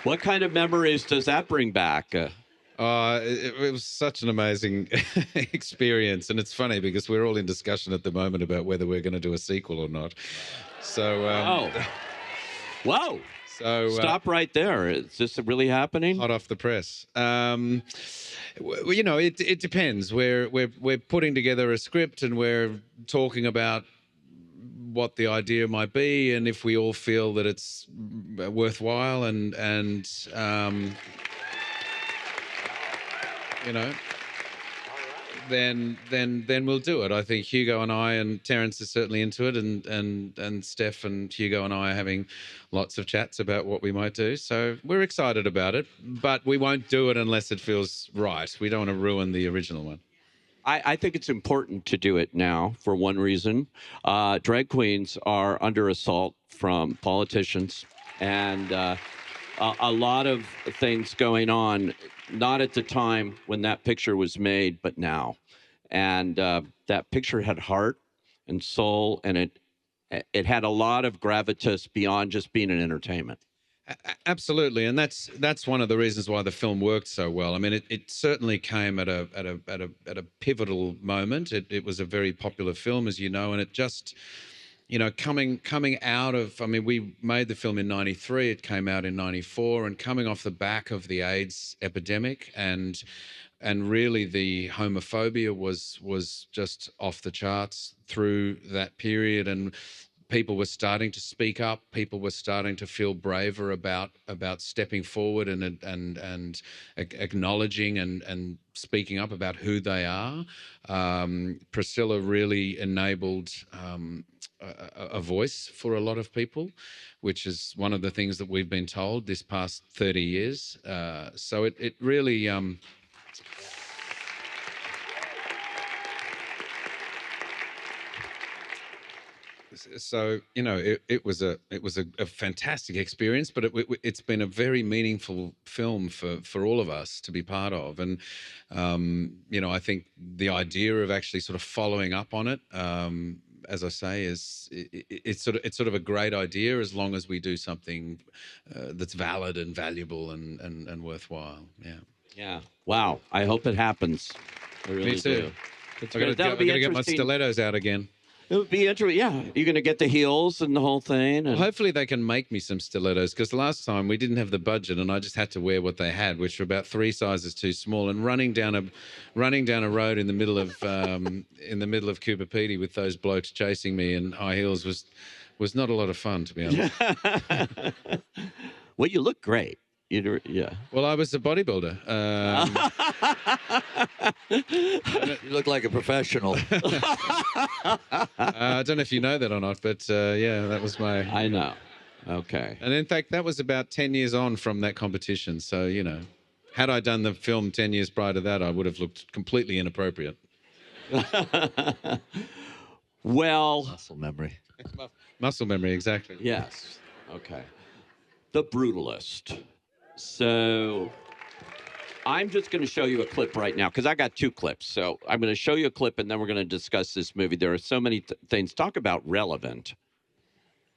What kind of memories does that bring back? It was such an amazing experience. And it's funny because we're all in discussion at the moment about whether we're going to do a sequel or not. So, Whoa. so Stop right there. Is this really happening? hot off the press. You know, it depends. We're putting together a script and we're talking about what the idea might be and if we all feel that it's worthwhile and you know, then we'll do it. I think Hugo and I and Terence is certainly into it, and Steph and Hugo and I are having lots of chats about what we might do. So we're excited about it, but we won't do it unless it feels right. We don't want to ruin the original one. I think it's important to do it now for one reason. Drag queens are under assault from politicians and a lot of things going on, not at the time when that picture was made, but now. And that picture had heart and soul, and it had a lot of gravitas beyond just being an entertainment. Absolutely, and that's one of the reasons why the film worked so well. I mean, it certainly came at a pivotal moment. It was a very popular film, as you know, and it just, you know, coming out of, I mean, we made the film in '93. It came out in '94, and coming off the back of the AIDS epidemic and really the homophobia was just off the charts through that period, and people were starting to speak up. People were starting to feel braver about stepping forward and acknowledging and speaking up about who they are. Priscilla really enabled a voice for a lot of people, which is one of the things that we've been told this past 30 years. So it really... So, you know, it was a fantastic experience, but it's been a very meaningful film for all of us to be part of. And you know, I think the idea of actually sort of following up on it, as I say, it's sort of a great idea as long as we do something that's valid and valuable and worthwhile. Yeah. Yeah. Wow. I hope it happens. I really Me too. do. It's I gotta get my stilettos out again. It would be interesting. Yeah, you're going to get the heels and the whole thing. And... Hopefully they can make me some stilettos, because the last time we didn't have the budget and I just had to wear what they had, which were about 3 sizes too small. And running down a road in the middle of Cooper Pedy with those blokes chasing me in high heels was not a lot of fun, to be honest. Well, you look great. Yeah. Well, I was a bodybuilder. You look like a professional. I don't know if you know that or not, but yeah, that was my... I know. Okay. And in fact, that was about 10 years on from that competition. So, you know, had I done the film 10 years prior to that, I would have looked completely inappropriate. Well... Muscle memory. Muscle memory, exactly. Yes. Okay. The Brutalist. So I'm just going to show you a clip right now because I got 2 clips. So I'm going to show you a clip and then we're going to discuss this movie. There are so many things. Talk about relevant.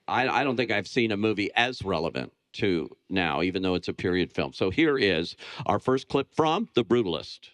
I don't think I've seen a movie as relevant to now, even though it's a period film. So here is our first clip from The Brutalist.